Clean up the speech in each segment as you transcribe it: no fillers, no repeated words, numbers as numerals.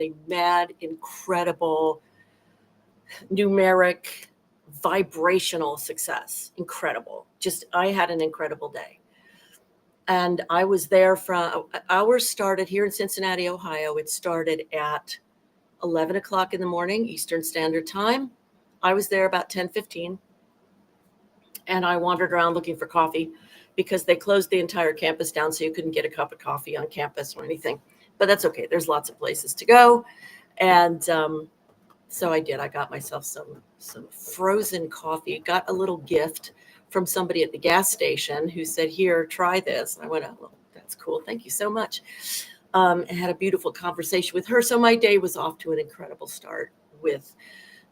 a mad, incredible, numeric, vibrational success. Incredible. Just, I had an incredible day. And I was there from, ours started here in Cincinnati, Ohio. It started at 11 o'clock in the morning, Eastern Standard Time. I was there about 10:15, and I wandered around looking for coffee because they closed the entire campus down, so you couldn't get a cup of coffee on campus or anything. But that's okay. There's lots of places to go. And so I did. I got myself some frozen coffee, got a little gift from somebody at the gas station who said, "Here, try this." And I went, "Oh, well, that's cool. Thank you so much." And had a beautiful conversation with her. So my day was off to an incredible start with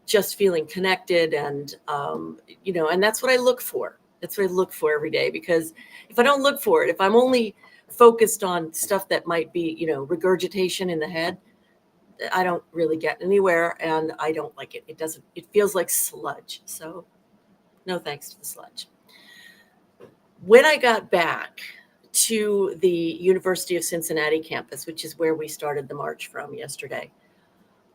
just feeling connected. And, and that's what I look for. That's what I look for every day, because if I don't look for it, if I'm only focused on stuff that might be, regurgitation in the head, I don't really get anywhere, and I don't like it. It feels like sludge. So no thanks to the sludge. When I got back to the University of Cincinnati campus, which is where we started the march from yesterday,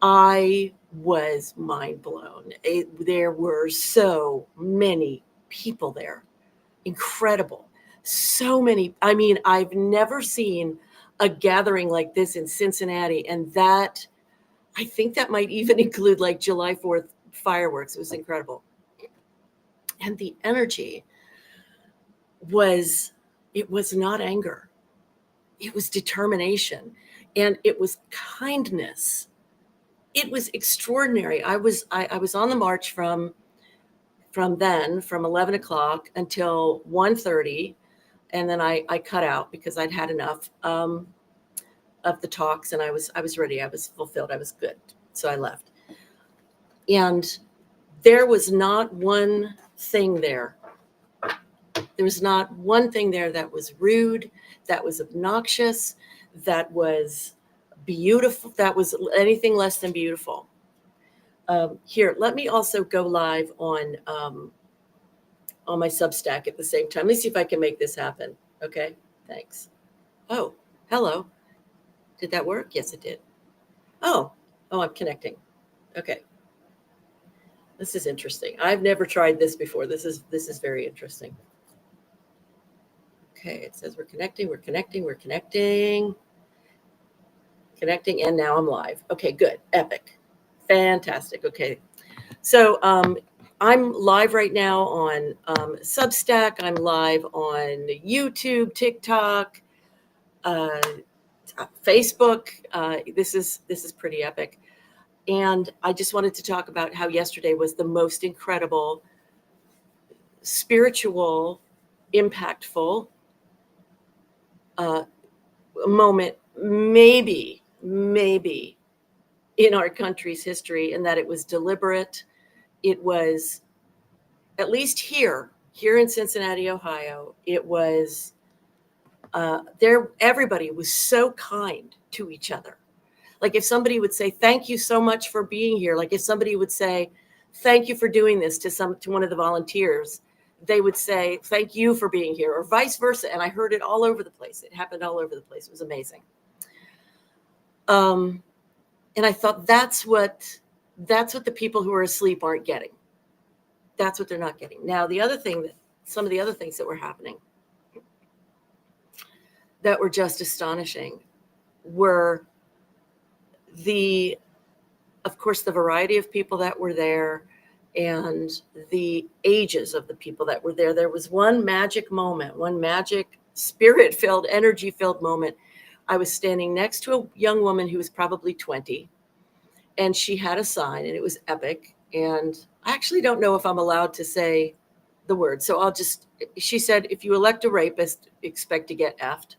I was mind blown. There were so many people there. Incredible. So many. I mean, I've never seen a gathering like this in Cincinnati. And that, I think that might even include like July 4th fireworks. It was incredible. And the energy it was not anger. It was determination, and it was kindness. It was extraordinary. I was on the march from 11 o'clock until 1:30, and then I cut out because I'd had enough of the talks, and I was ready. I was fulfilled. I was good. So I left. And there was not one thing there. There was not one thing there that was rude, that was obnoxious, that was beautiful, that was anything less than beautiful. Here, let me also go live on my Substack at the same time. Let me see if I can make this happen. Okay, thanks. Oh, hello. Did that work? Yes, it did. Oh, I'm connecting. Okay. This is interesting. I've never tried this before. This is very interesting. Okay, it says we're connecting, and now I'm live. Okay, good. Epic. Fantastic. Okay. So I'm live right now on Substack. I'm live on YouTube, TikTok, Facebook. This is pretty epic. And I just wanted to talk about how yesterday was the most incredible, spiritual, impactful moment, maybe in our country's history, and that it was deliberate. It was, at least here in Cincinnati, Ohio, it was there. Everybody was so kind to each other. Like if somebody would say, "Thank you so much for being here." Like if somebody would say, "Thank you for doing this" to one of the volunteers, they would say, "Thank you for being here," or vice versa. And I heard it all over the place. It happened all over the place. It was amazing. And I thought that's what the people who are asleep aren't getting. That's what they're not getting. Now, some of the other things that were happening that were just astonishing were of course, the variety of people that were there and the ages of the people that were there. There was one magic moment, one magic spirit-filled, energy-filled moment. I was standing next to a young woman who was probably 20, and she had a sign, and it was epic. And I actually don't know if I'm allowed to say the word. So she said, "If you elect a rapist, expect to get effed."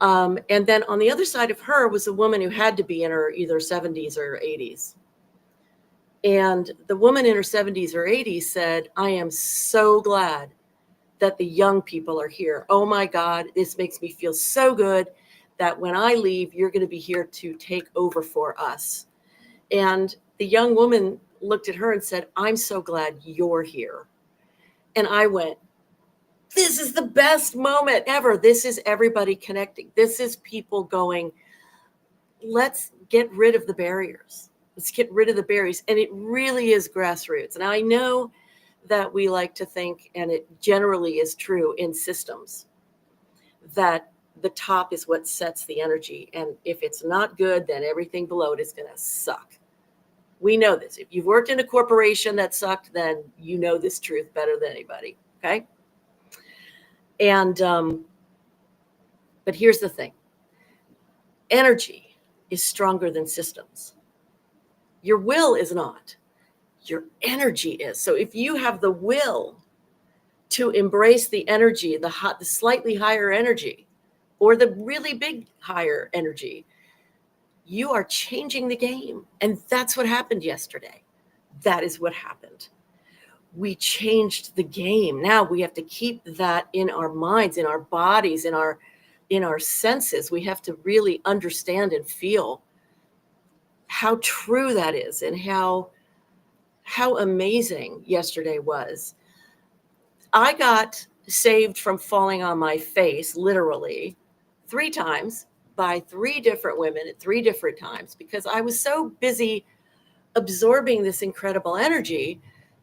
And then on the other side of her was a woman who had to be in her either 70s or 80s. And the woman in her 70s or 80s said, "I am so glad that the young people are here. Oh my God, this makes me feel so good that when I leave, you're going to be here to take over for us." And the young woman looked at her and said, "I'm so glad you're here." And I went, this is the best moment ever. This is everybody connecting. This is people going, let's get rid of the barriers. Let's get rid of the barriers. And it really is grassroots. Now, I know that we like to think, and it generally is true in systems, that the top is what sets the energy. And if it's not good, then everything below it is going to suck. We know this. If you've worked in a corporation that sucked, then you know this truth better than anybody. Okay. And, but here's the thing. Energy is stronger than systems. Your will is not. Your energy is. So if you have the will to embrace the energy, the slightly higher energy, or the really big higher energy, you are changing the game. And that's what happened yesterday. That is what happened. We changed the game. Now we have to keep that in our minds, in our bodies, in our senses. We have to really understand and feel how true that is, and how amazing yesterday was. I got saved from falling on my face, literally, 3 times by 3 different women at 3 different times, because I was so busy absorbing this incredible energy.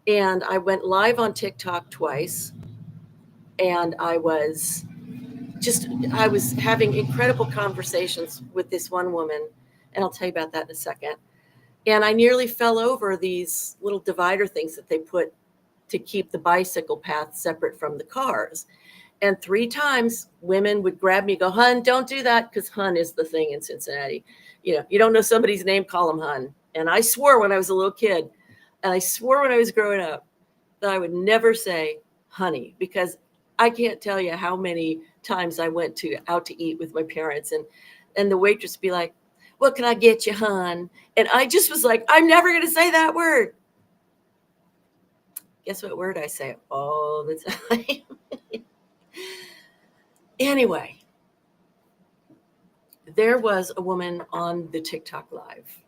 And I went live on TikTok twice, and I was having incredible conversations with this one woman, and I'll tell you about that in a second. And I nearly fell over these little divider things that they put to keep the bicycle path separate from the cars. And 3 times women would grab me and go, "Hun, don't do that," because hun is the thing in Cincinnati. You don't know somebody's name, call them hun. And I swore when I was a little kid, and I swore when I was growing up, that I would never say honey, because I can't tell you how many times I went out to eat with my parents, and the waitress would be like, "What can I get you, hun?" And I just was like, I'm never going to say that word. Guess what word I say all the time? Anyway, there was a woman on the TikTok live,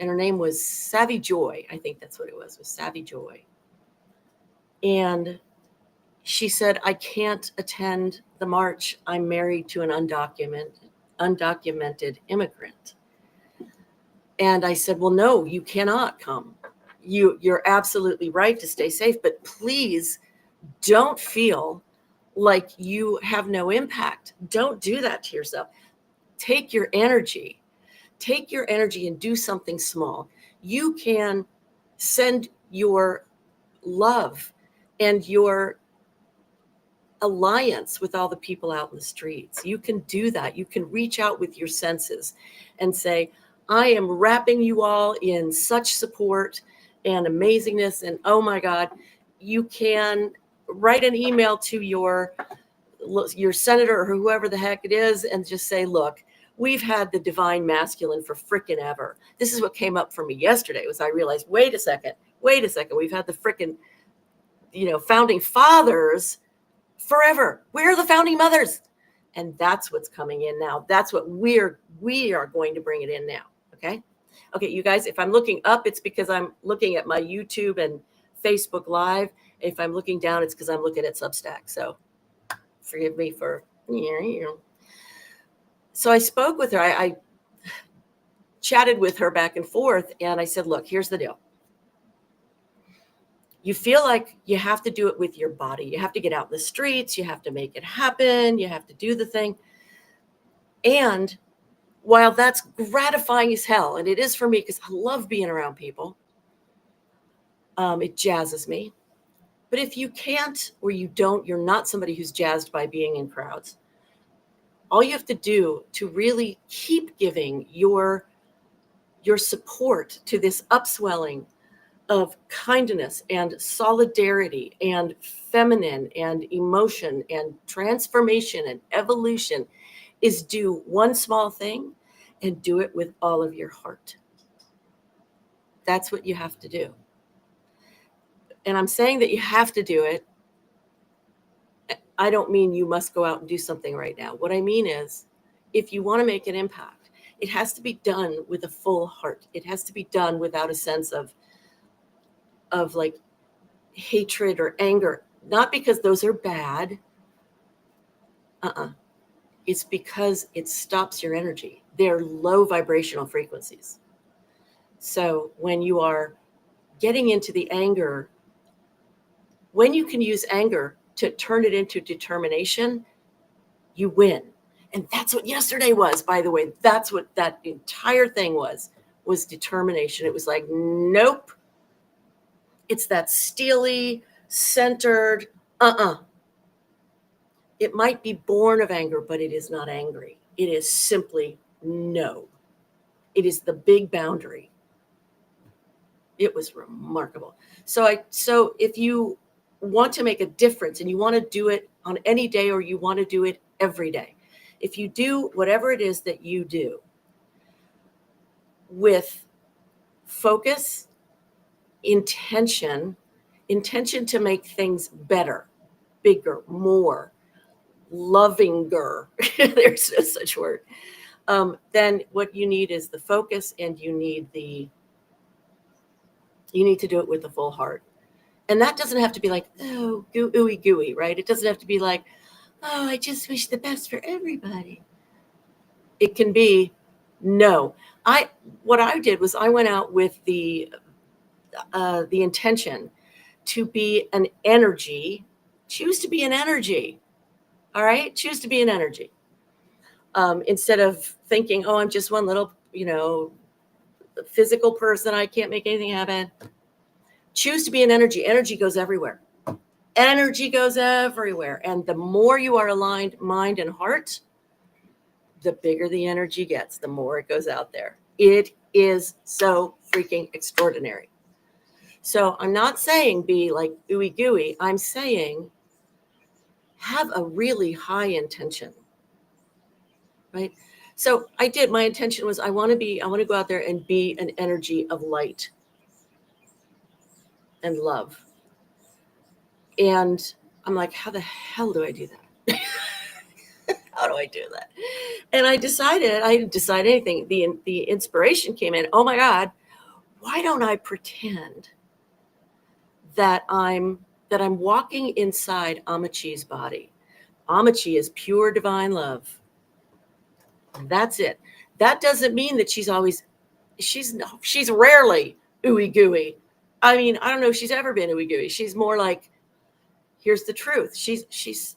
and her name was Savvy Joy. I think that's what it was Savvy Joy. And she said, "I can't attend the march. I'm married to an undocumented immigrant." And I said, "Well, no, you cannot come. You're absolutely right to stay safe, but please don't feel like you have no impact. Don't do that to yourself. Take your energy and do something small. You can send your love and your alliance with all the people out in the streets. You can do that. You can reach out with your senses and say, I am wrapping you all in such support and amazingness. And oh my God, you can write an email to your senator or whoever the heck it is and just say, look, we've had the divine masculine for frickin' ever. This is what came up for me yesterday was I realized, wait a second. We've had the frickin', founding fathers forever. Where are the founding mothers? And that's what's coming in now. That's what we are going to bring it in now. Okay, you guys, if I'm looking up, it's because I'm looking at my YouTube and Facebook Live. If I'm looking down, it's because I'm looking at Substack. So forgive me for, So I spoke with her. I chatted with her back and forth, and I said, look, here's the deal. You feel like you have to do it with your body. You have to get out in the streets. You have to make it happen. You have to do the thing. And while that's gratifying as hell, and it is for me because I love being around people, it jazzes me. But if you can't or you don't, you're not somebody who's jazzed by being in crowds. All you have to do to really keep giving your support to this upswelling of kindness and solidarity and feminine and emotion and transformation and evolution is do one small thing and do it with all of your heart. That's what you have to do. And I'm saying that you have to do it. I don't mean you must go out and do something right now. What I mean is, if you want to make an impact, it has to be done with a full heart. It has to be done without a sense of like hatred or anger, not because those are bad. It's because it stops your energy. They're low vibrational frequencies. So when you are getting into the anger, when you can use anger to turn it into determination, you win. And that's what yesterday was, by the way. That's what that entire thing was determination. It was like, nope. It's that steely, centered, It might be born of anger, but it is not angry. It is simply no. It is the big boundary. It was remarkable. So if you want to make a difference and you want to do it on any day, or you want to do it every day, if you do whatever it is that you do with focus, intention to make things better, bigger, more, lovinger, there's no such word, then what you need is the focus, and you need to do it with the full heart. And that doesn't have to be like, oh, ooey gooey, right? It doesn't have to be like, oh, I just wish the best for everybody. It can be, no. What I did was I went out with the intention to be an energy. Choose to be an energy. All right? Choose to be an energy. Instead of thinking, oh, I'm just one little, physical person. I can't make anything happen. Choose to be an energy. Energy goes everywhere. Energy goes everywhere. And the more you are aligned, mind and heart, the bigger the energy gets, the more it goes out there. It is so freaking extraordinary. So I'm not saying be like ooey gooey. I'm saying have a really high intention, right? So I did. My intention was I want to go out there and be an energy of light and love. And I'm like, how the hell do I do that? How do I do that? And I didn't decide anything. The inspiration came in. Oh my God, why don't I pretend that I'm walking inside Amachi's body? Amachi is pure divine love. That's it. That doesn't mean that she's rarely ooey gooey. I mean, I don't know if she's ever been ooey gooey. She's more like, here's the truth. She's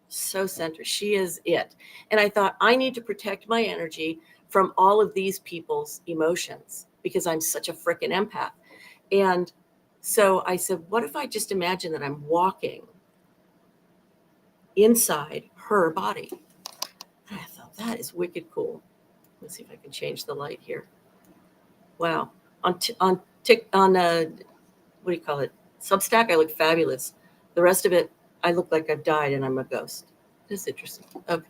so centered. She is it. And I thought, I need to protect my energy from all of these people's emotions because I'm such a freaking empath. And so I said, what if I just imagine that I'm walking inside her body? And I thought, that is wicked cool. Let's see if I can change the light here. Wow. On what do you call it? Substack, I look fabulous. The rest of it, I look like I've died and I'm a ghost. That's interesting. Okay.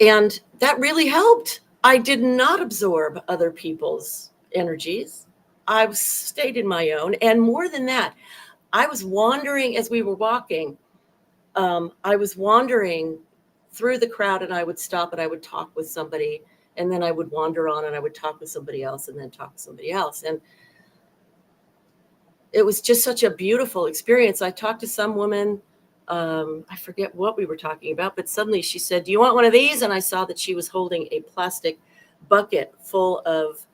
And that really helped. I did not absorb other people's energies. I stayed in my own. And more than that, I was wandering as we were walking. I was wandering through the crowd, and I would stop and I would talk with somebody. And then I would wander on and I would talk with somebody else and then talk with somebody else. And it was just such a beautiful experience. I talked to some woman, I forget what we were talking about, but suddenly she said, do you want one of these? And I saw that she was holding a plastic bucket full of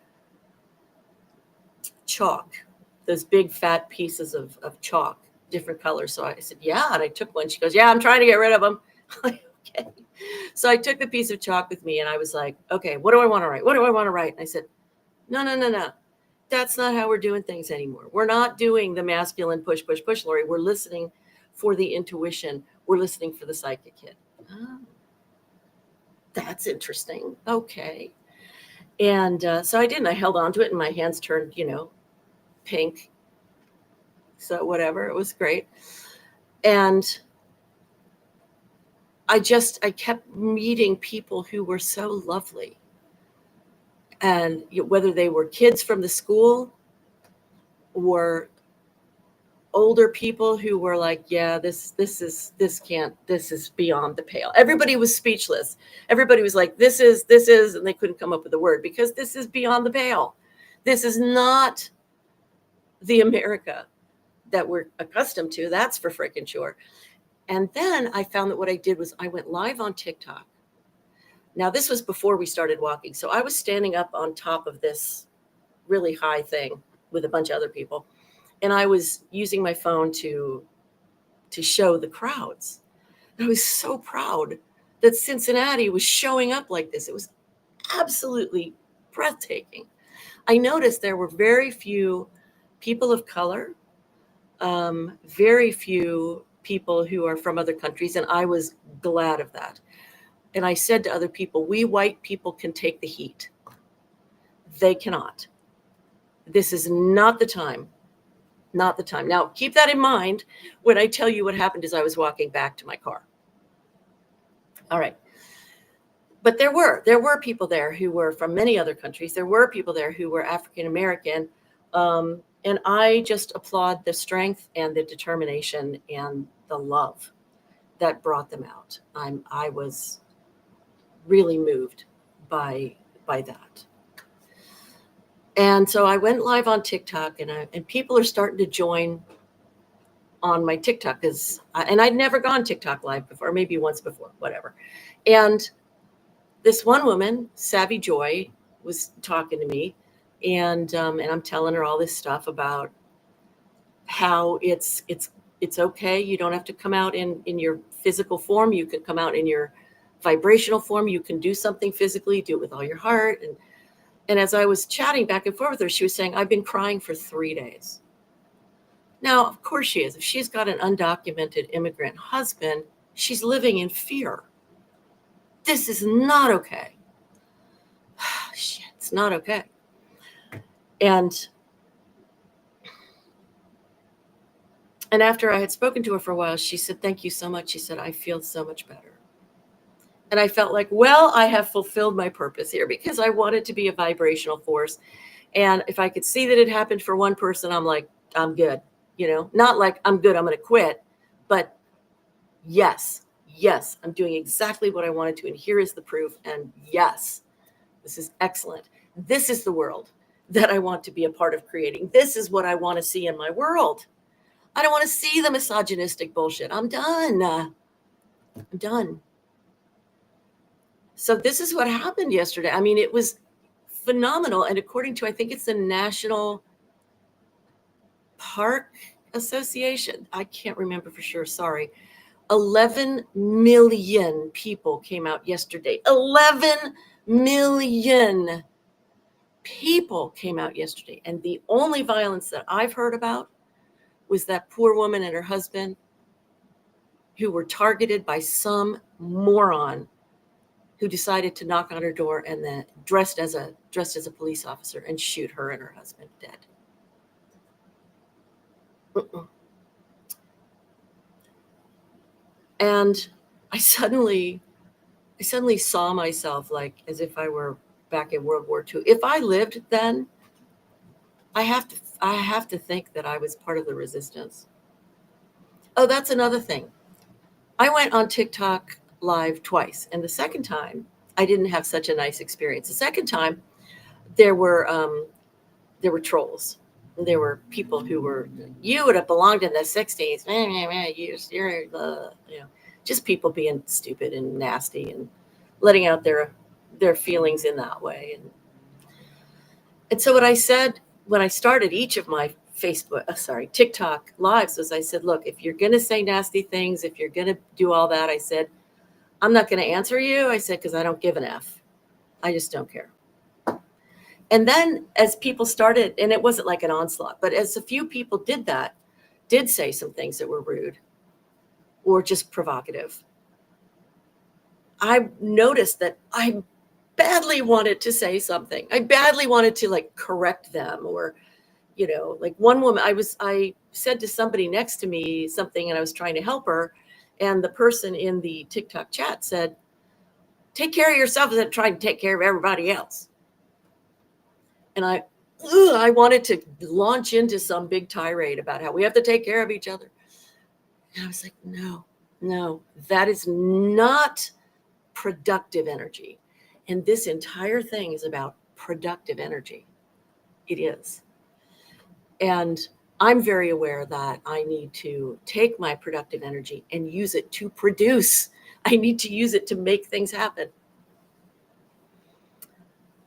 chalk, those big fat pieces of chalk, different colors. So I said, yeah. And I took one. She goes, yeah, I'm trying to get rid of them. I'm like, okay. So I took the piece of chalk with me and I was like, okay, what do I want to write? What do I want to write? And I said, no. That's not how we're doing things anymore. We're not doing the masculine push, Lori. We're listening for the intuition. We're listening for the psychic kid. Oh, that's interesting. Okay. And so I did, and I held on to it and my hands turned, pink. So whatever, it was great. And I kept meeting people who were so lovely. And whether they were kids from the school or older people who were like, yeah, this is beyond the pale. Everybody was speechless. Everybody was like, this is, and they couldn't come up with a word because this is beyond the pale. This is not the America that we're accustomed to. That's for freaking sure. And then I found that what I did was I went live on TikTok. Now, this was before we started walking. So I was standing up on top of this really high thing with a bunch of other people. And I was using my phone to show the crowds. And I was so proud that Cincinnati was showing up like this. It was absolutely breathtaking. I noticed there were very few people of color, very few people who are from other countries, and I was glad of that. And I said to other people, we white people can take the heat. They cannot. This is not the time. Not the time. Now, keep that in mind when I tell you what happened as I was walking back to my car. All right. But there were people there who were from many other countries. There were people there who were African American. And I just applaud the strength and the determination and the love that brought them out. I was really moved by that. And so I went live on TikTok, and people are starting to join on my TikTok, and I'd never gone TikTok live before, maybe once before, whatever. And this one woman, Savvy Joy, was talking to me, and I'm telling her all this stuff about how it's okay. You don't have to come out in your physical form. You can come out in your vibrational form. You can do something physically, do it with all your heart. And as I was chatting back and forth with her, she was saying, I've been crying for 3 days. Now, of course she is. If she's got an undocumented immigrant husband, she's living in fear. This is not okay. Shit, it's not okay. And after I had spoken to her for a while, she said, thank you so much. She said, I feel so much better. And I felt like, well, I have fulfilled my purpose here, because I wanted to be a vibrational force. And if I could see that it happened for one person, I'm like, I'm good. Not like I'm good, I'm going to quit, but yes, I'm doing exactly what I wanted to. And here is the proof. And yes, this is excellent. This is the world that I want to be a part of creating. This is what I want to see in my world. I don't want to see the misogynistic bullshit. I'm done. I'm done. So this is what happened yesterday. I mean, it was phenomenal. And according to, I think it's the National Park Association, I can't remember for sure, sorry, 11 million people came out yesterday. 11 million people came out yesterday. And the only violence that I've heard about was that poor woman and her husband who were targeted by some moron who decided to knock on her door and then dressed as a police officer and shoot her and her husband dead. And I suddenly saw myself like as if I were back in World War II. If I lived then, I have to think that I was part of the resistance. Oh, that's another thing. I went on TikTok live twice, and the second time I didn't have such a nice experience. The second time there were trolls. There were people who were, you would have belonged in the 60s. You're the, just people being stupid and nasty and letting out their feelings in that way. And so what I said when I started each of my TikTok lives was I said, look, if you're going to say nasty things, if you're going to do all that, I said, I'm not going to answer you. I said, because I don't give an F. I just don't care. And then as people started, and it wasn't like an onslaught, but as a few people did say some things that were rude or just provocative, I noticed that I badly wanted to say something. I badly wanted to like correct them, or, like one woman, I said to somebody next to me something and I was trying to help her. And the person in the TikTok chat said, take care of yourself and then try to take care of everybody else. And I wanted to launch into some big tirade about how we have to take care of each other. And I was like, no, that is not productive energy. And this entire thing is about productive energy. It is. And I'm very aware that I need to take my productive energy and use it to produce. I need to use it to make things happen.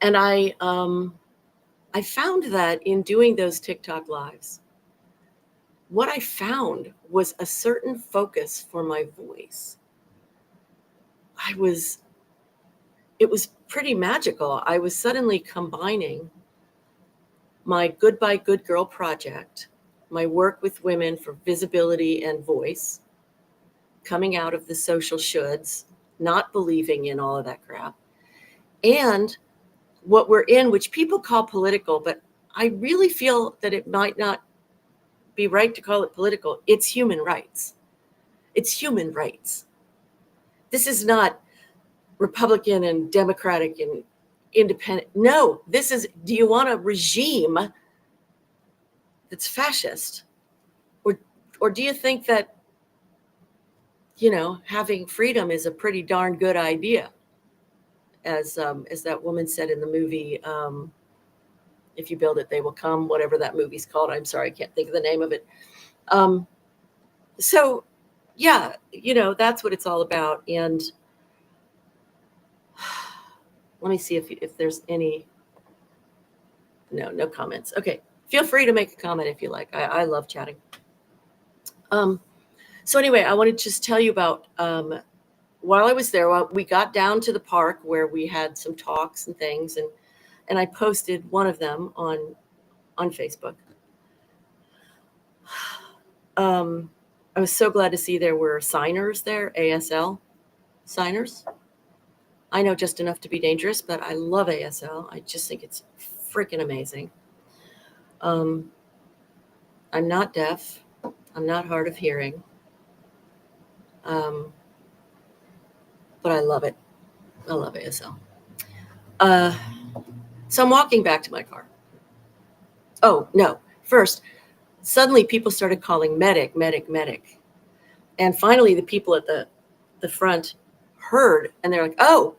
And I found that in doing those TikTok lives, what I found was a certain focus for my voice. It was pretty magical. I was suddenly combining my Goodbye Good Girl project, my work with women for visibility and voice, coming out of the social shoulds, not believing in all of that crap, and what we're in, which people call political, but I really feel that it might not be right to call it political. It's human rights. It's human rights. This is not Republican and Democratic and independent. No, this is, do you want a regime that's fascist? Or do you think that, having freedom is a pretty darn good idea? As that woman said in the movie, if you build it, they will come, whatever that movie's called. I'm sorry, I can't think of the name of it. So yeah, that's what it's all about. And let me see if there's any, no comments. Okay. Feel free to make a comment if you like. I love chatting. So anyway, I wanted to just tell you about, while I was there, we got down to the park where we had some talks and things, and I posted one of them on Facebook. I was so glad to see there were signers there, ASL signers. I know just enough to be dangerous, but I love ASL. I just think it's freaking amazing. I'm not deaf. I'm not hard of hearing. But I love it. I love ASL. So I'm walking back to my car. Oh, no. First, suddenly people started calling medic, medic, medic. And finally, the people at the front heard, and they're like, oh,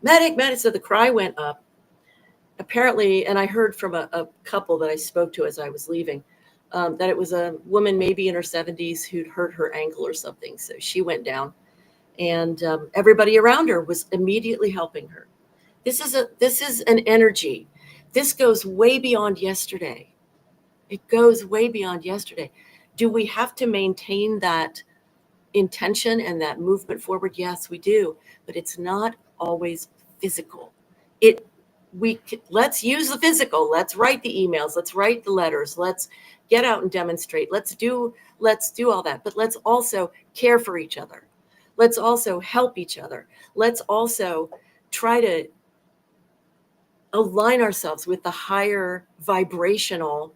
medic, medic. So the cry went up. Apparently, and I heard from a couple that I spoke to as I was leaving, that it was a woman maybe in her 70s who'd hurt her ankle or something. So she went down, and everybody around her was immediately helping her. This is an energy. This goes way beyond yesterday. It goes way beyond yesterday. Do we have to maintain that intention and that movement forward? Yes, we do, but it's not always physical. Let's use the physical. Let's write the emails. Let's write the letters. Let's get out and demonstrate. Let's do all that. But let's also care for each other. Let's also help each other. Let's also try to align ourselves with the higher vibrational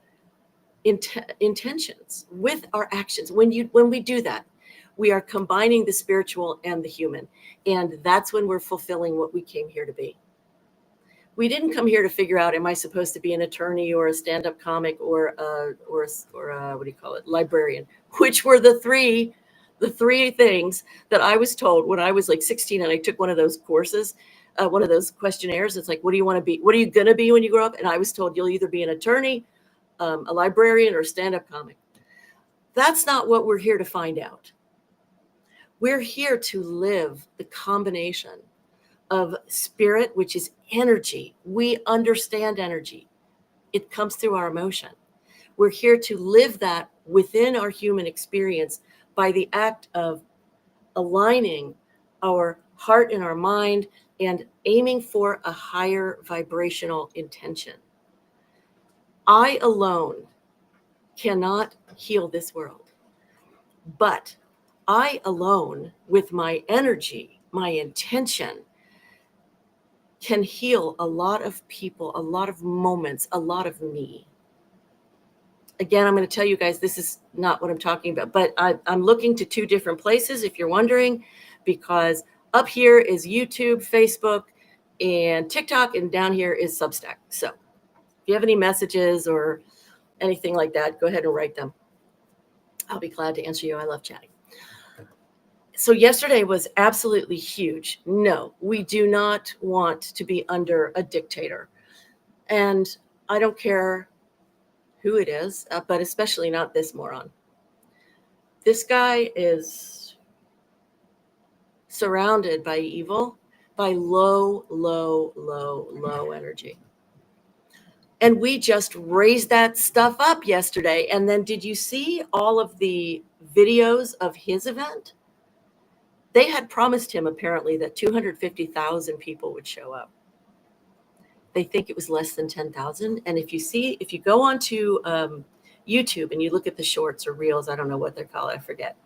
intentions with our actions. When we do that, we are combining the spiritual and the human, and that's when we're fulfilling what we came here to be. We didn't come here to figure out, am I supposed to be an attorney or a stand-up comic or what do you call it, librarian, which were the three things that I was told when I was like 16 and I took one of those courses, one of those questionnaires. It's like, what do you want to be? What are you going to be when you grow up? And I was told you'll either be an attorney, a librarian, or a stand-up comic. That's not what we're here to find out. We're here to live the combination of spirit, which is energy. We understand energy. It comes through our emotion. We're here to live that within our human experience by the act of aligning our heart and our mind and aiming for a higher vibrational intention. I alone cannot heal this world, but I alone, with my energy, my intention, can heal a lot of people, a lot of moments, a lot of me. Again, I'm going to tell you guys, this is not what I'm talking about, but I'm looking to two different places, if you're wondering, because up here is YouTube, Facebook, and TikTok, and down here is Substack. So if you have any messages or anything like that, go ahead and write them. I'll be glad to answer you. I love chatting. So yesterday was absolutely huge. No, we do not want to be under a dictator. And I don't care who it is, but especially not this moron. This guy is surrounded by evil, by low, low, low, low energy. And we just raised that stuff up yesterday. And then did you see all of the videos of his event? They had promised him apparently that 250,000 people would show up. They think it was less than 10,000. And if you go onto YouTube and you look at the shorts or reels, I don't know what they're called, I forget.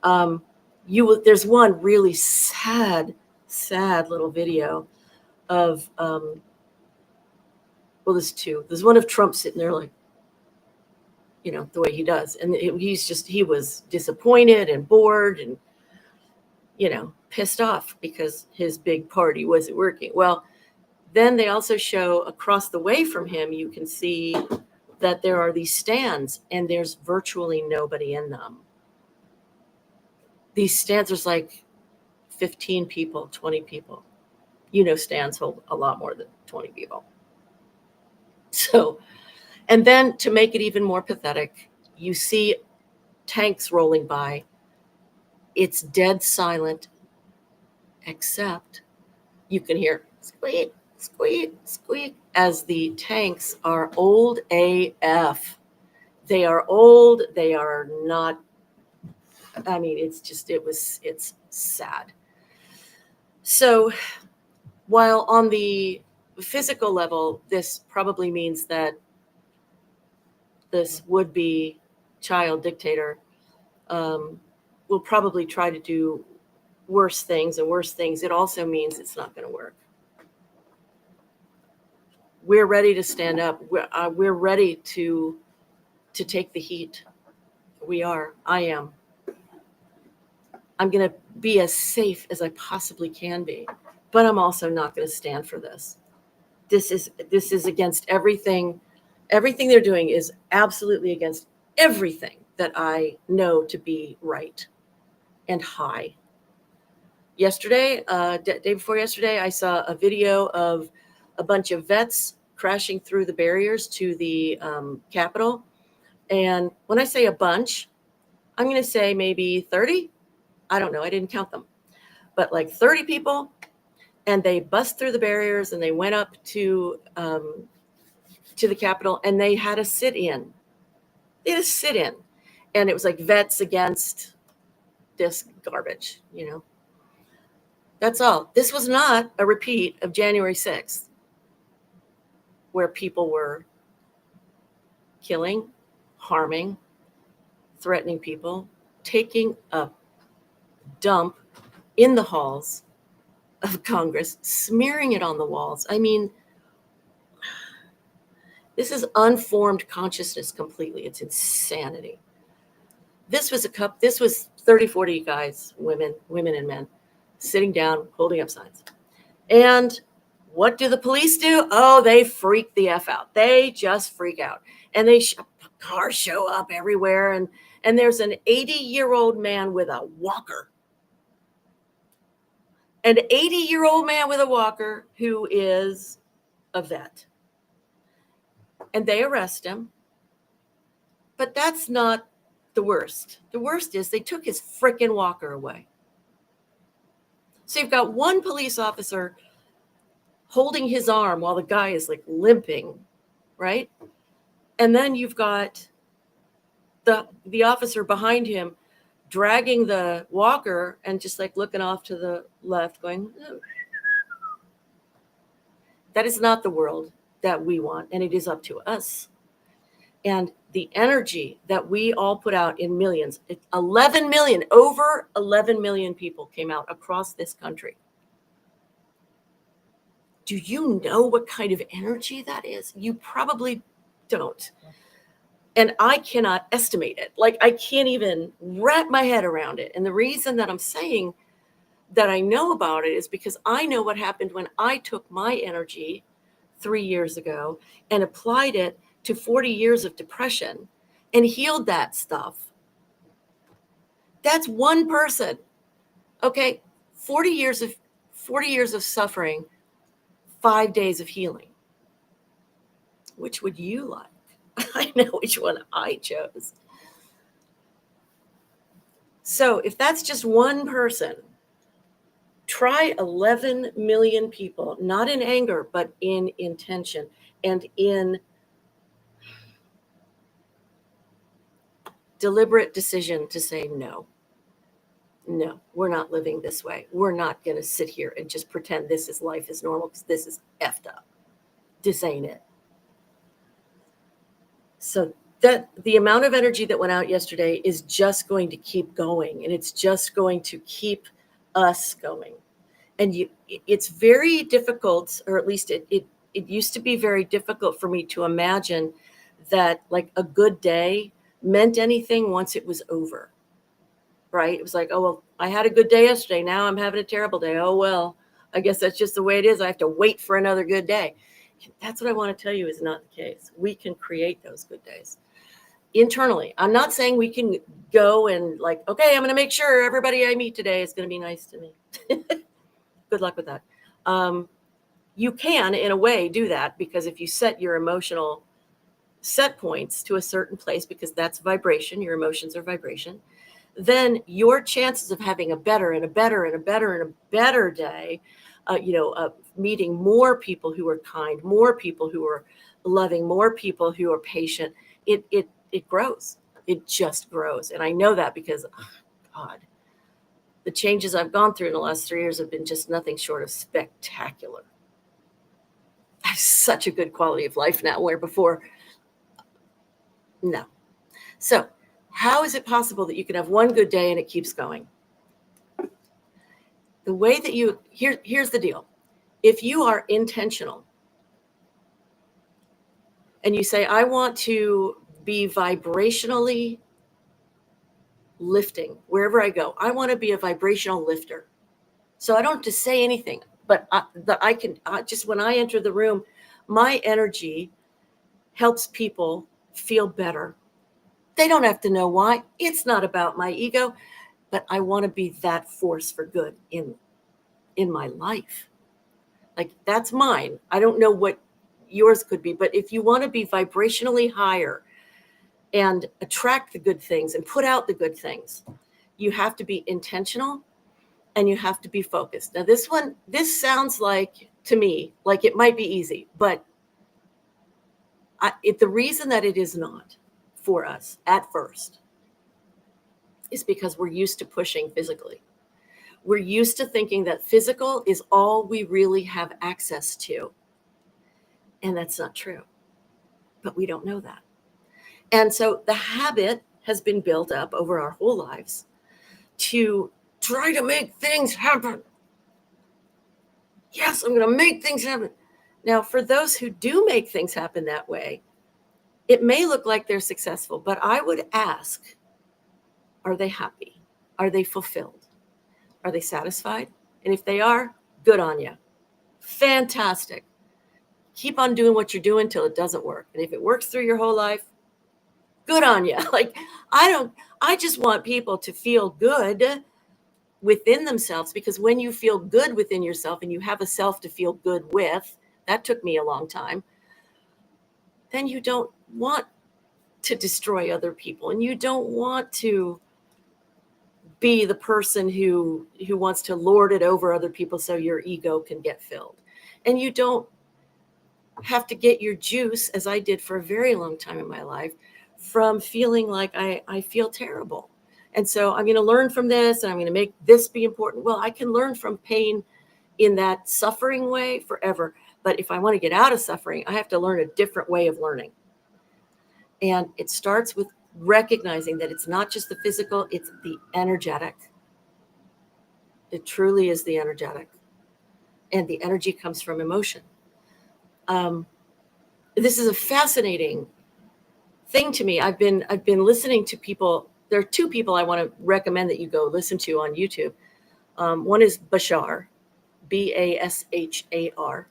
There's one really sad little video of there's two. There's one of Trump sitting there like, the way he does. And he was disappointed and bored and, pissed off because his big party wasn't working. Well, then they also show across the way from him, you can see that there are these stands and there's virtually nobody in them. These stands, there's like 15 people, 20 people. Stands hold a lot more than 20 people. So, and then to make it even more pathetic, you see tanks rolling by. It's dead silent, except you can hear squeak, squeak, squeak, as the tanks are old AF. They are old. They are not, it's sad. So while on the physical level, this probably means that this would-be child dictator will probably try to do worse things and worse things. It also means it's not going to work. We're ready to stand up. We're ready to take the heat. We are. I am. I'm going to be as safe as I possibly can be, but I'm also not going to stand for this. This is against everything. Everything they're doing is absolutely against everything that I know to be right and high. Yesterday, day before yesterday, I saw a video of a bunch of vets crashing through the barriers to the Capitol. And when I say a bunch, I'm going to say maybe 30. I don't know. I didn't count them. But like 30 people. And they bust through the barriers and they went up to the Capitol and they had a sit-in. They had a sit-in. And it was like vets against this garbage, That's all. This was not a repeat of January 6th, where people were killing, harming, threatening people, taking a dump in the halls of Congress, smearing it on the walls. This is unformed consciousness completely. It's insanity. This was 30, 40 guys, women and men, sitting down, holding up signs. And what do the police do? Oh, they freak the F out. They just freak out. And cars show up everywhere. And there's an 80-year-old man with a walker. An 80-year-old man with a walker who is a vet. And they arrest him. But that's not the worst. The worst is they took his frickin' walker away. So you've got one police officer holding his arm while the guy is like limping, right? And then you've got the officer behind him dragging the walker and just like looking off to the left going, oh. That is not the world that we want, and it is up to us. And the energy that we all put out in millions, 11 million, over 11 million people came out across this country. Do you know what kind of energy that is? You probably don't. And I cannot estimate it. Like, I can't even wrap my head around it. And the reason that I'm saying that I know about it is because I know what happened when I took my energy 3 years ago and applied it to 40 years of depression and healed that stuff. That's one person. Okay, 40 years of suffering, 5 days of healing. Which would you like? I know which one I chose. So if that's just one person Try 11 million people, not in anger, but in intention and in deliberate decision to say no. No, we're not living this way. We're not going to sit here and just pretend this is life is normal because this is effed up. This ain't it. So that the amount of energy that went out yesterday is just going to keep going, and it's just going to keep us going. And it's very difficult, or at least it used to be very difficult for me to imagine that like a good day meant anything once it was over. Right? It was like, oh, well, I had a good day yesterday. Now I'm having a terrible day. Oh, well, I guess that's just the way it is. I have to wait for another good day. That's what I want to tell you is not the case. We can create those good days internally. I'm not saying we can go and like, okay, I'm going to make sure everybody I meet today is going to be nice to me. Good luck with that. You can, in a way, do that because if you set your emotional set points to a certain place, because that's vibration, your emotions are vibration, then your chances of having a better and a better and a better and a better day, meeting more people who are kind, more people who are loving, more people who are patient, it grows. It just grows. And I know that because, oh God, the changes I've gone through in the last 3 years have been just nothing short of spectacular. I have such a good quality of life now, where before, no. So how is it possible that you can have one good day and it keeps going? The way that here's the deal. If you are intentional and you say, I want to be vibrationally lifting wherever I go, I want to be a vibrational lifter. So I don't have to say anything, but I can just, when I enter the room, my energy helps people feel better. They don't have to know why. It's not about my ego, but I want to be that force for good in my life. Like that's mine. I don't know what yours could be, but if you want to be vibrationally higher and attract the good things and put out the good things, you have to be intentional and you have to be focused. Now this sounds like, to me, like it might be easy, but the reason that it is not for us at first is because we're used to pushing physically. We're used to thinking that physical is all we really have access to. And that's not true. But we don't know that. And so the habit has been built up over our whole lives to try to make things happen. Yes, I'm going to make things happen. Now, for those who do make things happen that way, it may look like they're successful, but I would ask, are they happy? Are they fulfilled? Are they satisfied? And if they are, good on you. Fantastic. Keep on doing what you're doing till it doesn't work. And if it works through your whole life, good on you. Like, I just want people to feel good within themselves, because when you feel good within yourself and you have a self to feel good with, that took me a long time, then you don't want to destroy other people and you don't want to be the person who wants to lord it over other people so your ego can get filled. And you don't have to get your juice, as I did for a very long time in my life, from feeling like I feel terrible. And so I'm going to learn from this and I'm going to make this be important. Well, I can learn from pain in that suffering way forever. But if I want to get out of suffering, I have to learn a different way of learning. And it starts with recognizing that it's not just the physical, it's the energetic. It truly is the energetic. And the energy comes from emotion. This is a fascinating thing to me. I've been listening to people. There are two people I want to recommend that you go listen to on YouTube. One is Bashar, Bashar,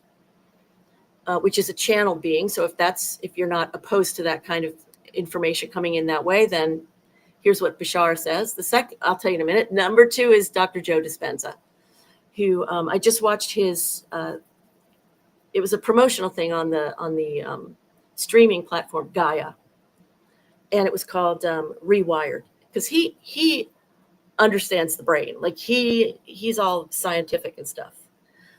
which is a channel being. So if you're not opposed to that kind of information coming in that way, then here's what Bashar says. The second, I'll tell you in a minute. Number two is Dr. Joe Dispenza, who I just watched his. It was a promotional thing on the streaming platform Gaia, and it was called Rewired, because he understands the brain. Like he's all scientific and stuff.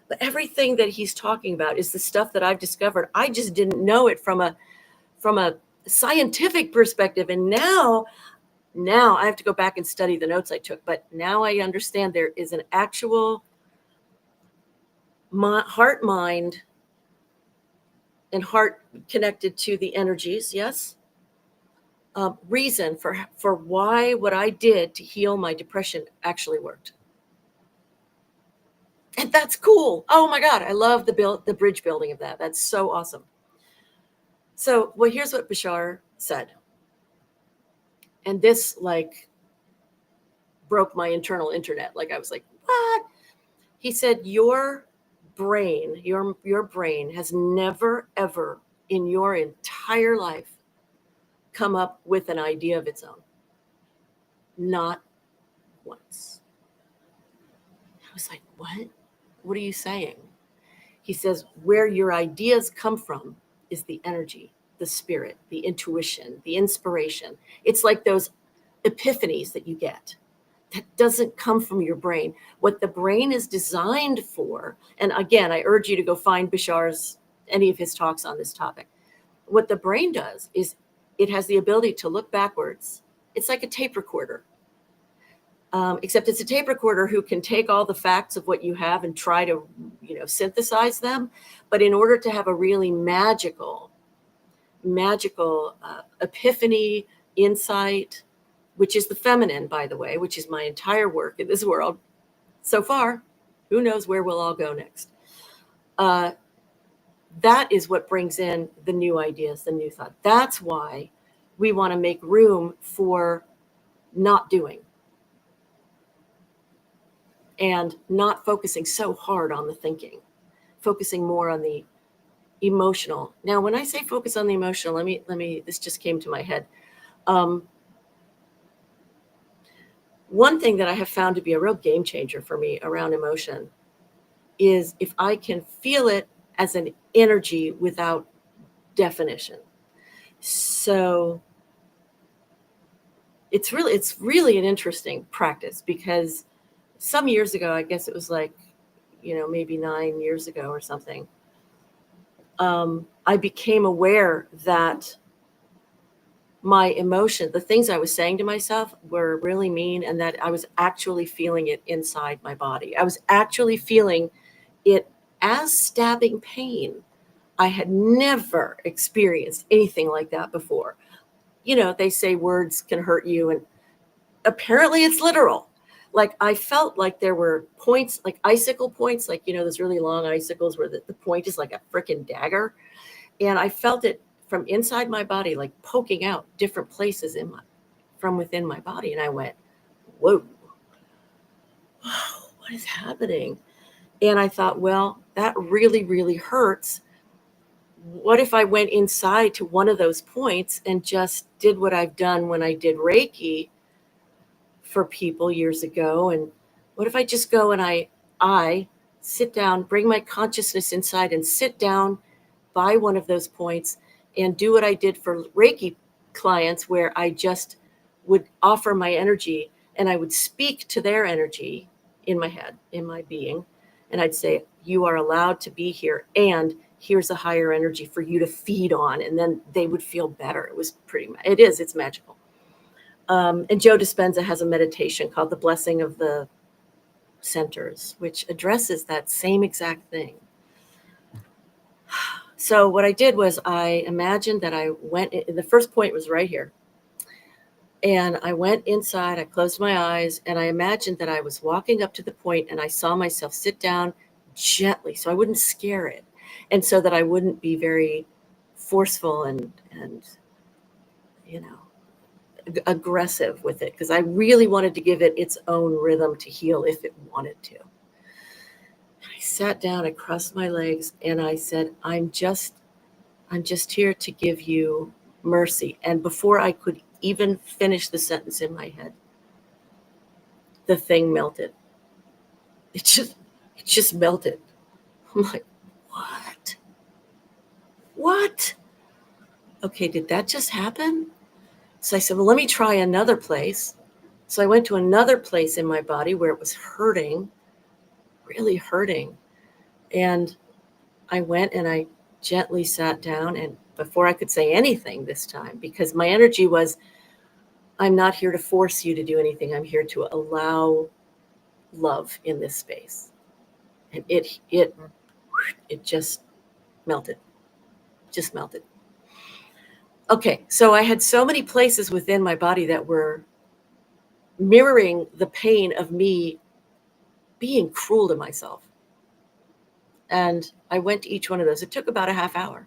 But everything that he's talking about is the stuff that I've discovered. I just didn't know it from a scientific perspective. And now I have to go back and study the notes I took. But now I understand there is an actual heart, mind, and heart connected to the energies. Yes. Reason for why what I did to heal my depression actually worked. And that's cool. Oh my God. I love the bridge building of that. That's so awesome. So, well, here's what Bashar said. And this like broke my internal internet. Like I was like, what? He said, your brain has never, ever in your entire life come up with an idea of its own. Not once. I was like, what? What are you saying? He says, where your ideas come from is the energy, the spirit, the intuition, the inspiration. It's like those epiphanies that you get. That doesn't come from your brain. What the brain is designed for, and again, I urge you to go find any of his talks on this topic. What the brain does is it has the ability to look backwards. It's like a tape recorder. Except it's a tape recorder who can take all the facts of what you have and try to, synthesize them. But in order to have a really magical epiphany, insight, which is the feminine, by the way, which is my entire work in this world so far, who knows where we'll all go next. That is what brings in the new ideas, the new thought. That's why we want to make room for not doing. And not focusing so hard on the thinking, focusing more on the emotional. Now, when I say focus on the emotional, let me, this just came to my head. One thing that I have found to be a real game changer for me around emotion is if I can feel it as an energy without definition. So it's really an interesting practice, because some years ago, I guess it was like, maybe 9 years ago or something, I became aware that my emotion, the things I was saying to myself were really mean, and that I was actually feeling it inside my body. I was actually feeling it as stabbing pain. I had never experienced anything like that before. They say words can hurt you, and apparently it's literal. Like I felt like there were points, like icicle points, like, those really long icicles where the point is like a freaking dagger. And I felt it from inside my body, like poking out different places from within my body. And I went, whoa, what is happening? And I thought, well, that really, really hurts. What if I went inside to one of those points and just did what I've done when I did Reiki for people years ago? And what if I just go and I sit down, bring my consciousness inside and sit down by one of those points and do what I did for Reiki clients, where I just would offer my energy and I would speak to their energy in my head, in my being. And I'd say, you are allowed to be here, and here's a higher energy for you to feed on. And then they would feel better. It's magical. And Joe Dispenza has a meditation called The Blessing of the Centers, which addresses that same exact thing. So what I did was I imagined that I went in, the first point was right here. And I went inside, I closed my eyes, and I imagined that I was walking up to the point, and I saw myself sit down gently so I wouldn't scare it, and so that I wouldn't be very forceful and aggressive with it, because I really wanted to give it its own rhythm to heal if it wanted to. I sat down, I crossed my legs, and I said, I'm just here to give you mercy. And before I could even finish the sentence in my head, the thing melted. It just melted. I'm like, what? Okay, did that just happen? So I said, well, let me try another place. So I went to another place in my body where it was hurting, really hurting. And I went and I gently sat down, and before I could say anything this time, because my energy was, I'm not here to force you to do anything. I'm here to allow love in this space. And it just melted, just melted. Okay, so I had so many places within my body that were mirroring the pain of me being cruel to myself. And I went to each one of those. It took about a half hour.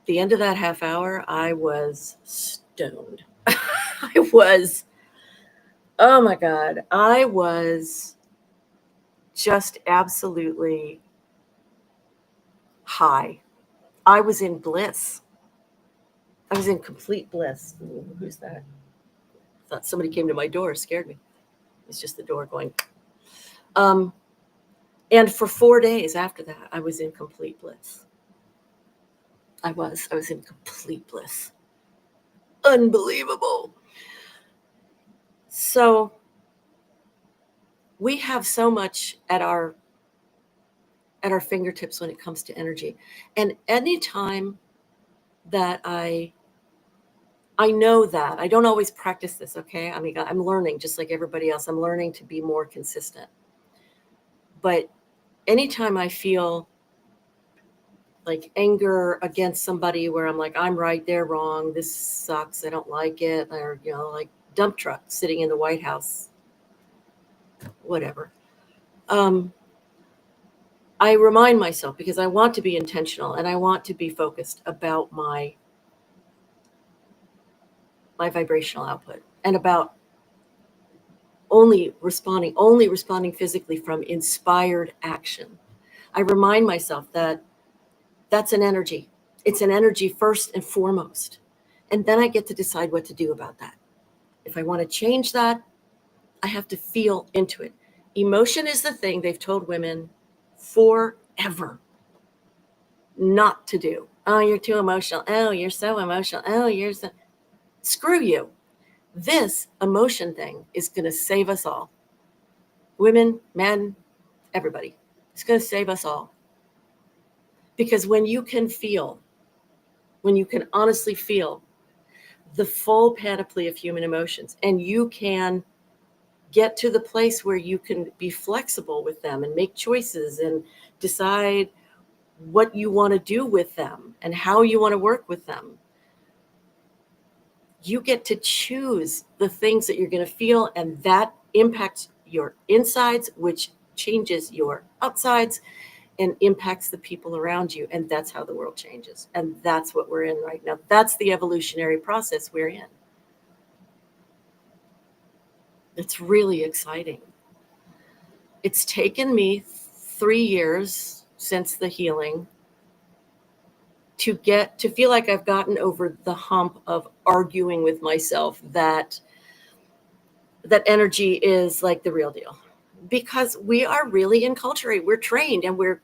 The end of that half hour, I was stoned. I was, oh my God, I was just absolutely high. I was in bliss. I was in complete bliss. Ooh, who's that? I thought somebody came to my door, scared me. It's just the door going. And for 4 days after that, I was in complete bliss. I was in complete bliss. Unbelievable. So we have so much at our fingertips when it comes to energy. And anytime that I know that, I don't always practice this, okay? I mean, I'm learning just like everybody else. I'm learning to be more consistent. But anytime I feel like anger against somebody where I'm like, I'm right, they're wrong, this sucks, I don't like it, or, like dump truck sitting in the White House, whatever. I remind myself, because I want to be intentional and I want to be focused about my vibrational output and about only responding physically from inspired action. I remind myself that that's an energy. It's an energy first and foremost. And then I get to decide what to do about that. If I want to change that, I have to feel into it. Emotion is the thing they've told women forever not to do. Oh, you're too emotional. Oh, you're so emotional. Oh, you're so... Screw you. This emotion thing is going to save us all. Women, men, everybody. It's going to save us all. Because when you can honestly feel the full panoply of human emotions, and you can get to the place where you can be flexible with them and make choices and decide what you want to do with them and how you want to work with them, you get to choose the things that you're going to feel, and that impacts your insides, which changes your outsides and impacts the people around you. And that's how the world changes. And that's what we're in right now. That's the evolutionary process we're in. It's really exciting. It's taken me 3 years since the healing to feel like I've gotten over the hump of arguing with myself that energy is like the real deal, because we are really enculturated. We're trained, and we're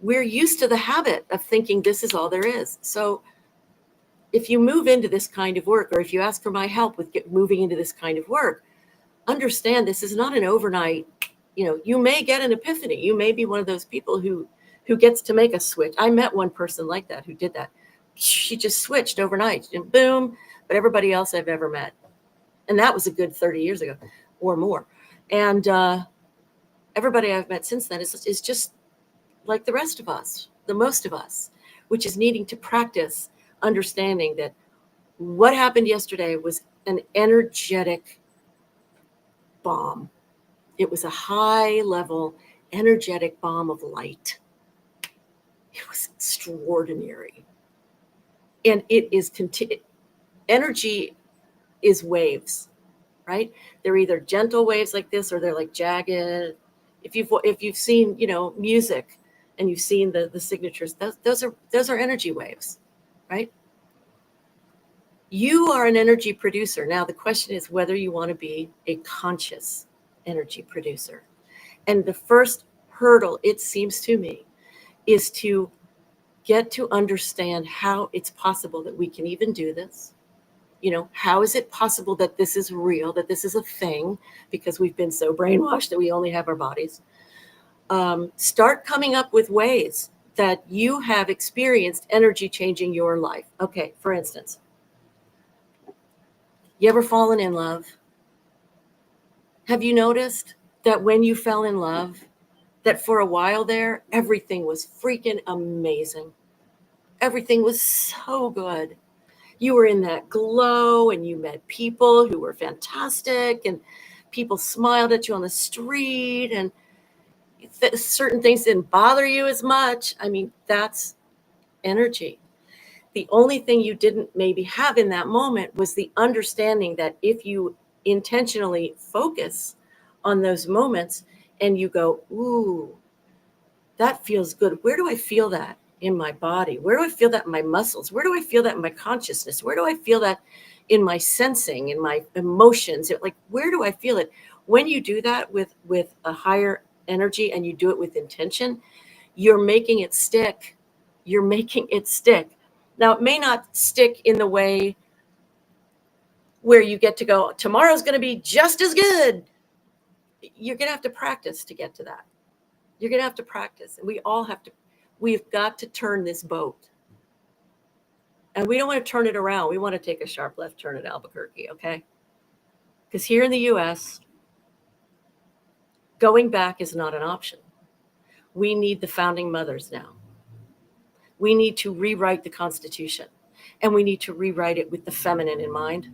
used to the habit of thinking this is all there is. So if you move into this kind of work, or if you ask for my help with moving into this kind of work, understand this is not an overnight, you may get an epiphany. You may be one of those people who gets to make a switch. I met one person like that who did that. She just switched overnight and boom. But everybody else I've ever met, and that was a good 30 years ago or more. And everybody I've met since then is just like the rest of us, the most of us, which is needing to practice understanding that what happened yesterday was an energetic bomb. It was a high level energetic bomb of light. It was extraordinary. And it is energy is waves, right? They're either gentle waves like this, or they're like jagged. If you've seen, music, and you've seen the signatures, those are energy waves, right? You are an energy producer. Now the question is whether you want to be a conscious energy producer. And the first hurdle, it seems to me, is to get to understand how it's possible that we can even do this, How is it possible that this is real, that this is a thing, because we've been so brainwashed that we only have our bodies. Start coming up with ways that you have experienced energy changing your life. Okay, for instance, you ever fallen in love? Have you noticed that when you fell in love, that for a while there, everything was freaking amazing? Everything was so good. You were in that glow and you met people who were fantastic, and people smiled at you on the street, and certain things didn't bother you as much. I mean, that's energy. The only thing you didn't maybe have in that moment was the understanding that if you intentionally focus on those moments and you go, ooh, that feels good. Where do I feel that in my body? Where do I feel that in my muscles? Where do I feel that in my consciousness? Where do I feel that in my sensing, in my emotions? Like, where do I feel it? When you do that with a higher energy and you do it with intention, you're making it stick. You're making it stick. Now, it may not stick in the way where you get to go, tomorrow's going to be just as good. You're going to have to practice to get to that. You're going to have to practice. And we've got to turn this boat. And we don't want to turn it around. We want to take a sharp left turn at Albuquerque, okay? Because here in the US, going back is not an option. We need the founding mothers now. We need to rewrite the Constitution. And we need to rewrite it with the feminine in mind.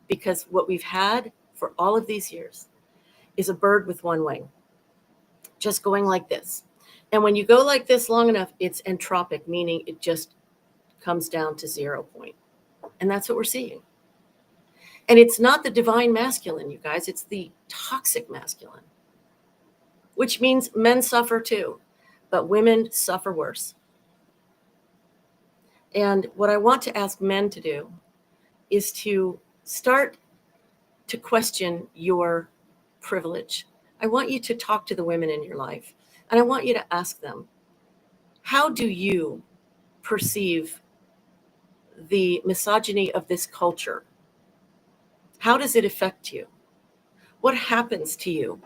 Because what we've had for all of these years is a bird with one wing, just going like this. And when you go like this long enough, it's entropic, meaning it just comes down to 0 point. And that's what we're seeing. And it's not the divine masculine, you guys, it's the toxic masculine, which means men suffer too, but women suffer worse. And what I want to ask men to do is to start to question your privilege. I want you to talk to the women in your life, and I want you to ask them, how do you perceive the misogyny of this culture? How does it affect you? What happens to you?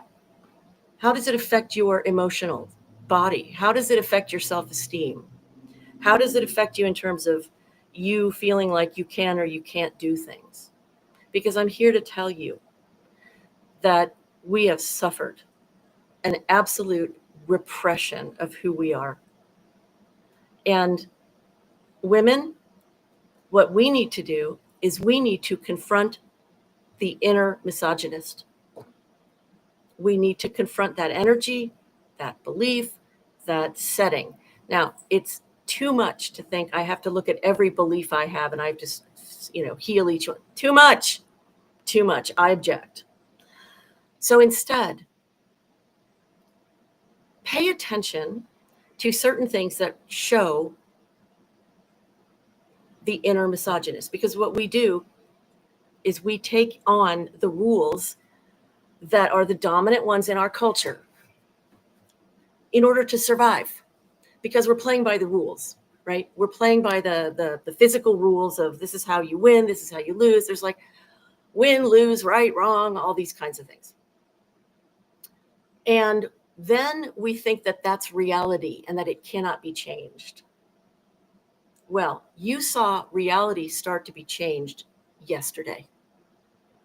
How does it affect your emotional body? How does it affect your self-esteem? How does it affect you in terms of you feeling like you can or you can't do things? Because I'm here to tell you that we have suffered an absolute repression of who we are. And women, what we need to do is we need to confront the inner misogynist. We need to confront that energy, that belief, that setting. Now, it's too much to think I have to look at every belief I have and I have to, heal each one. Too much. I object. So instead, pay attention to certain things that show the inner misogynist, because what we do is we take on the rules that are the dominant ones in our culture in order to survive, because we're playing by the rules, right? We're playing by the physical rules of this is how you win, this is how you lose. There's like win, lose, right, wrong, all these kinds of things. And then we think that that's reality and that it cannot be changed. Well, you saw reality start to be changed yesterday.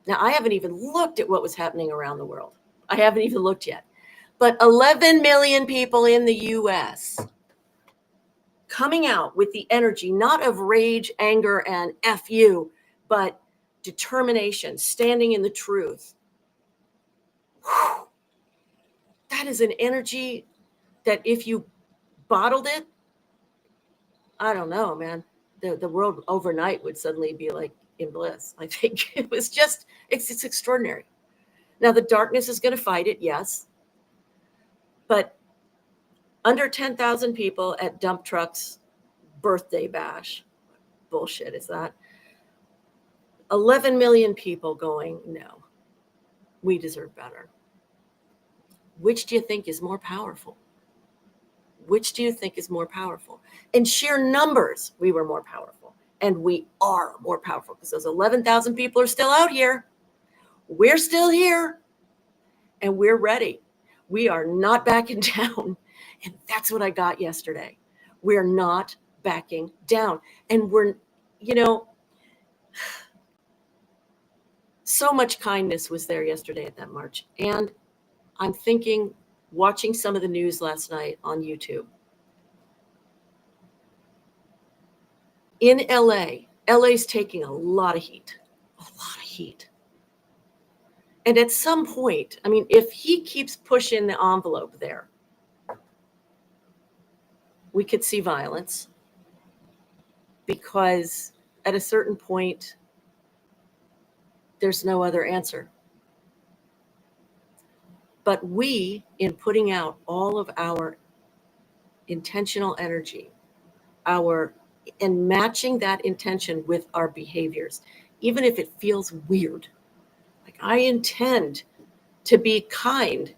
Now, I haven't even looked at what was happening around the world. I haven't even looked yet. But 11 million people in the US coming out with the energy, not of rage, anger, and F you, but determination, standing in the truth. Whew. That is an energy that if you bottled it, I don't know, man, the world overnight would suddenly be like in bliss. I think it was just, it's extraordinary. Now, the darkness is going to fight it, yes. But under 10,000 people at dump trucks birthday bash. Bullshit is that. 11 million people going, no, we deserve better. Which do you think is more powerful? Which do you think is more powerful? In sheer numbers, we were more powerful. And we are more powerful because those 11,000 people are still out here. We're still here and we're ready. We are not backing down. And that's what I got yesterday. We're not backing down. And we're, you know, so much kindness was there yesterday at that march. And I'm thinking, watching some of the news last night on YouTube, in LA's taking a lot of heat, a lot of heat. And at some point, I mean, if he keeps pushing the envelope there, we could see violence, because at a certain point, there's no other answer. But we, in putting out all of our intentional energy, and matching that intention with our behaviors, even if it feels weird, like I intend to be kind.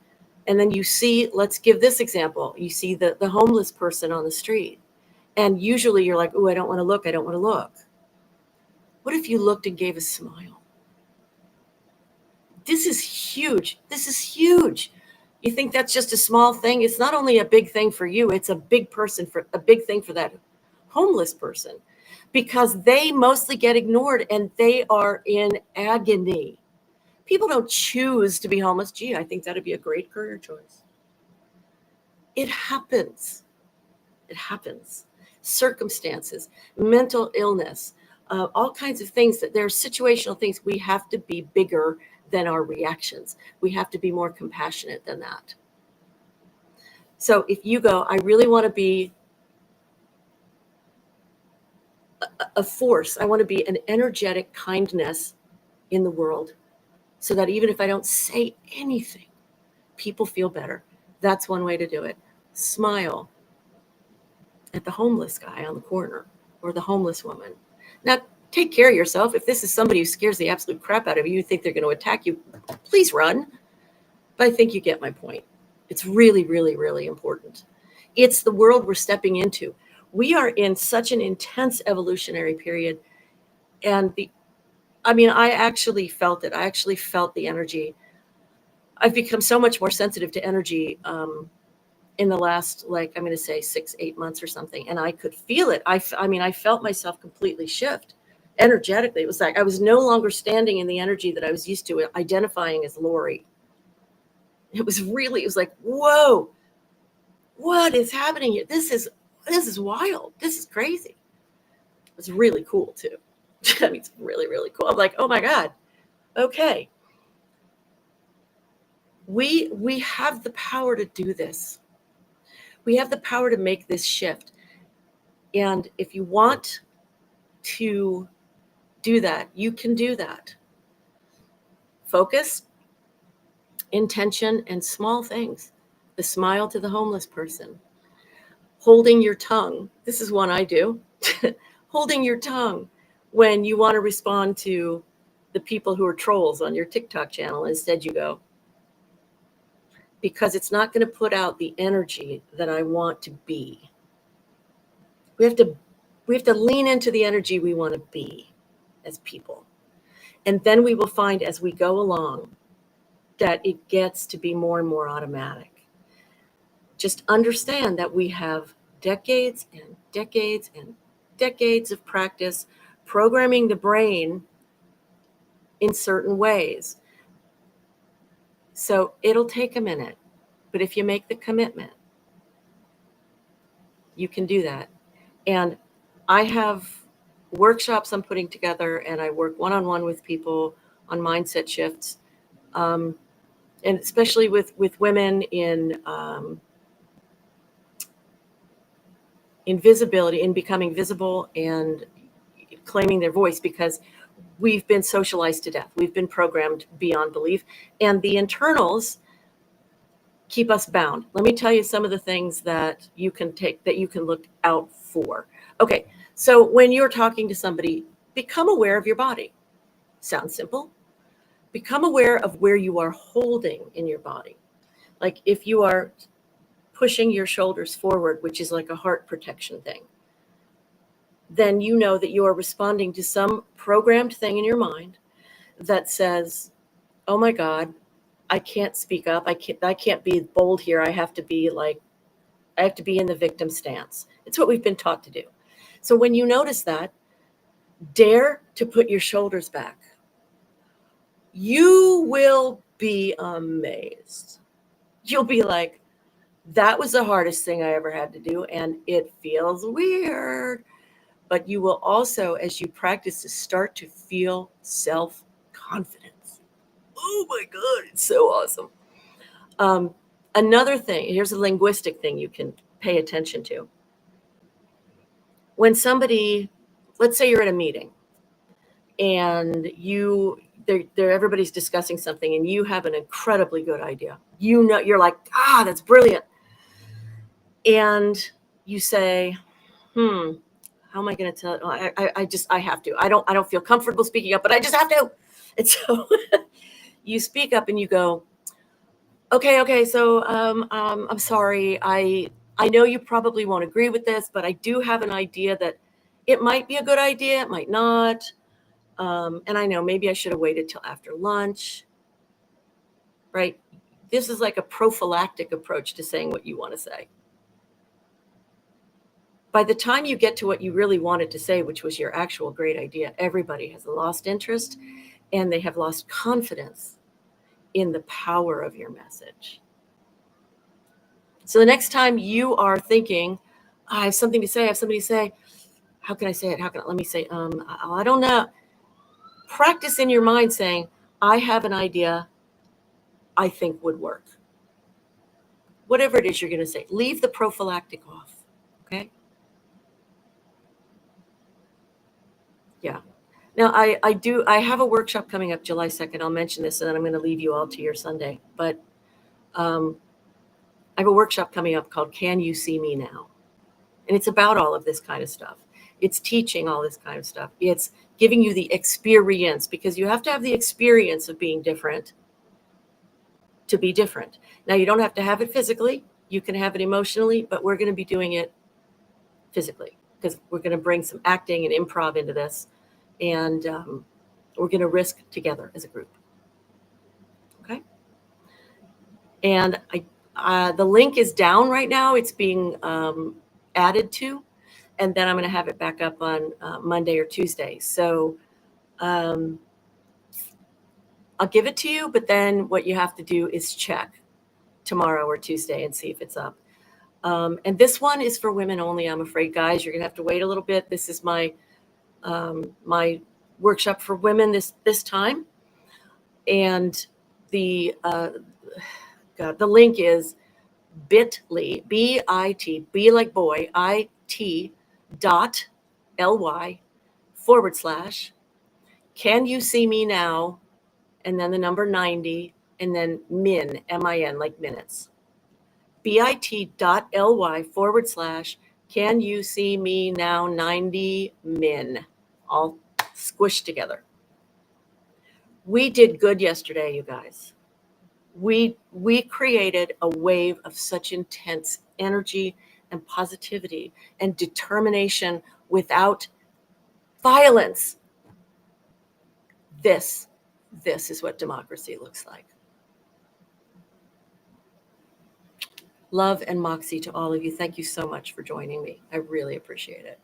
And then you see, let's give this example. You see the homeless person on the street. And usually you're like, oh, I don't want to look. I don't want to look. What if you looked and gave a smile? This is huge. This is huge. You think that's just a small thing? It's not only a big thing for you, it's a big thing for that homeless person, because they mostly get ignored and they are in agony. People don't choose to be homeless. Gee, I think that'd be a great career choice. It happens. It happens. Circumstances, mental illness, all kinds of things. That there are situational things. We have to be bigger than our reactions. We have to be more compassionate than that. So if you go, I really want to be a force. I want to be an energetic kindness in the world, so that even if I don't say anything, people feel better. That's one way to do it. Smile at the homeless guy on the corner or the homeless woman. Now, take care of yourself. If this is somebody who scares the absolute crap out of you, you think they're going to attack you, please run. But I think you get my point. It's really, really, really important. It's the world we're stepping into. We are in such an intense evolutionary period. And I actually felt it. I actually felt the energy. I've become so much more sensitive to energy in the last, like, I'm going to say 6-8 months or something. And I could feel it. I felt myself completely shift energetically. It was like I was no longer standing in the energy that I was used to identifying as Lori. It was like, whoa, what is happening here? This is wild. This is crazy. It's really cool too. It's really, really cool. I'm like, oh my God. Okay. We have the power to do this. We have the power to make this shift. And if you want to do that, you can do that. Focus, intention, and small things. The smile to the homeless person. Holding your tongue. This is one I do. Holding your tongue when you want to respond to the people who are trolls on your TikTok channel. Instead, you go, because it's not going to put out the energy that I want to be. We have to lean into the energy we want to be as people. And then we will find as we go along that it gets to be more and more automatic. Just understand that we have decades and decades and decades of practice programming the brain in certain ways. So it'll take a minute, but if you make the commitment, you can do that. And I have workshops I'm putting together, and I work one-on-one with people on mindset shifts, and especially with women in visibility, in becoming visible and claiming their voice, because we've been socialized to death. We've been programmed beyond belief, and the internals keep us bound. Let me tell you some of the things that you can look out for. Okay, so when you're talking to somebody, become aware of your body. Sounds simple. Become aware of where you are holding in your body. Like if you are pushing your shoulders forward, which is like a heart protection thing, then you know that you are responding to some programmed thing in your mind that says, oh my God, I can't speak up. I can't be bold here. I have to be in the victim stance. It's what we've been taught to do. So when you notice that, dare to put your shoulders back. You will be amazed. You'll be like, that was the hardest thing I ever had to do, and it feels weird. But you will also, as you practice, to start to feel self-confidence. Oh my God, it's so awesome. Another thing, here's a linguistic thing you can pay attention to. When somebody, let's say you're at a meeting and everybody's discussing something and you have an incredibly good idea. You know, you're like, that's brilliant. And you say, how am I going to tell it? I have to. I don't feel comfortable speaking up, but I just have to. And so you speak up and you go, okay. So I'm sorry. I know you probably won't agree with this, but I do have an idea that it might be a good idea. It might not. And I know maybe I should have waited till after lunch, right? This is like a prophylactic approach to saying what you want to say. By the time you get to what you really wanted to say, which was your actual great idea, everybody has lost interest and they have lost confidence in the power of your message. So the next time you are thinking, I have something to say, how can I say it? Let me say, I don't know. Practice in your mind saying, I have an idea I think would work. Whatever it is you're going to say, leave the prophylactic off. Okay. Yeah. Now I have a workshop coming up July 2nd. I'll mention this and then I'm going to leave you all to your Sunday, but I have a workshop coming up called Can You See Me Now? And it's about all of this kind of stuff. It's teaching all this kind of stuff. It's giving you the experience, because you have to have the experience of being different to be different. Now, you don't have to have it physically. You can have it emotionally, but we're going to be doing it physically because we're going to bring some acting and improv into this. And we're going to risk together as a group. Okay. And the link is down right now. It's being added to. And then I'm going to have it back up on Monday or Tuesday. So I'll give it to you, but then what you have to do is check tomorrow or Tuesday and see if it's up. And this one is for women only, I'm afraid, guys. You're going to have to wait a little bit. This is my my workshop for women this time. And the link is bit.ly, B-I-T, B like boy, I-T .ly / Can You See Me Now? And then the number 90, and then min, M-I-N, like minutes. bit.ly / Can You See Me Now 90 min, all squished together. We did good yesterday, you guys. We created a wave of such intense energy and positivity and determination without violence. This is what democracy looks like. Love and moxie to all of you. Thank you so much for joining me. I really appreciate it.